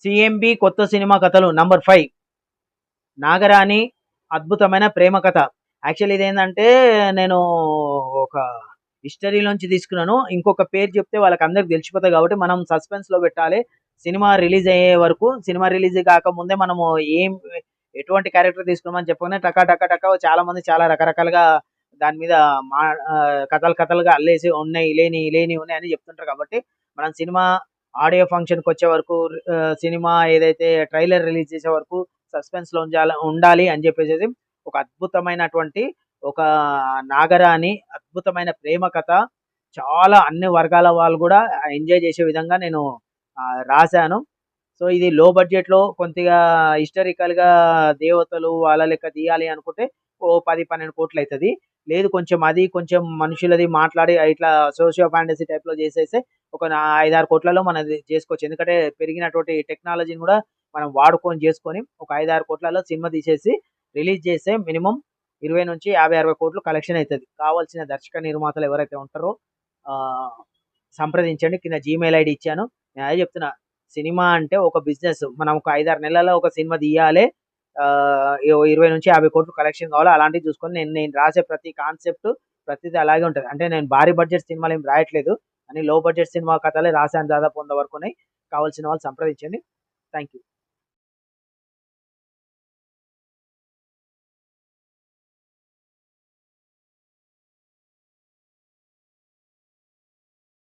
CMB కొత్త cinema కథలు number 5 Nagarani అద్భుతమైన ప్రేమ కథ. యాక్చువల్లీ ఇదేంటంటే నేను ఒక హిస్టరీలోంచి తీసుకున్నాను. ఇంకొక పేరు చెప్తే వాళ్ళకందరికి తెలిసిపోతాయి కాబట్టి మనం సస్పెన్స్‌లో పెట్టాలి. సినిమా రిలీజ్ అయ్యే వరకు, సినిమా రిలీజ్ కాకముందే మనము ఏం ఎటువంటి క్యారెక్టర్ తీసుకున్నామని చెప్పగానే టక టక టక చాలా మంది చాలా రకరకాలుగా దాని మీద మా కథలు కథలుగా అల్లేసి ఉన్నాయి, లేనియి లేనియి ఉన్నాయి అని చెప్తుంటారు కాబట్టి మనం సినిమా ఆడియో ఫంక్షన్‌కొచ్చే వరకు సినిమా ఏదైతే ట్రైలర్ రిలీజ్ చేసే వరకు సస్పెన్స్‌లో ఉండాలి అని చెప్పేసేసి ఒక అద్భుతమైనటువంటి ఒక నాగరాని అద్భుతమైన ప్రేమ కథ. చాలా అన్ని వర్గాల వాళ్ళు కూడా ఎంజాయ్ చేసే విధంగా నేను రాశాను. సో, ఇది లో బడ్జెట్‌లో కొద్దిగా హిస్టారికల్‌గా దేవతలు వాళ్ళ లెక్క తీయాలి అనుకుంటే ఓ 10, 12 కోట్లయితది. లేదు కొంచెం అది కొంచెం మనుషులది మాట్లాడి ఇట్లా సోషియో ఫాంటసీ టైప్‌లో చేసేస్తే ఒక 5, 6 కోట్లలో మనది చేసుకోవచ్చు. ఎందుకంటే పెరిగినటువంటి టెక్నాలజీని కూడా మనం వాడుకొని చేసుకొని ఒక 5, 6 కోట్లలో సినిమా తీసేసి రిలీజ్ చేస్తే మినిమమ్ 20-50, 60 కోట్లు కలెక్షన్ అయితది. కావాల్సిన దర్శక నిర్మాతలు ఎవరైతే ఉంటారో ఆహ్, సంప్రదించండి. కింద జీమెయిల్ ఐడీ ఇచ్చాను. నేను అదే చెప్తున్నా. సినిమా అంటే ఒక బిజినెస్. మనం ఒక 5, 6 నెలల్లో ఒక సినిమా తీయాలే. 20-50 కోట్లు కలెక్షన్ కావాలి. అలాంటివి చూసుకొని నేను నేను రాసే ప్రతి కాన్సెప్ట్ ప్రతిది అలాగే ఉంటది. అంటే నేను భారీ బడ్జెట్ సినిమాలు ఏమి రాయట్లేదు. అని లో బడ్జెట్ సినిమా కథలే రాసాను దాదాపు 100 వరకున్నాయి. కావాల్సిన వాళ్ళు సంప్రదించండి. Thank you.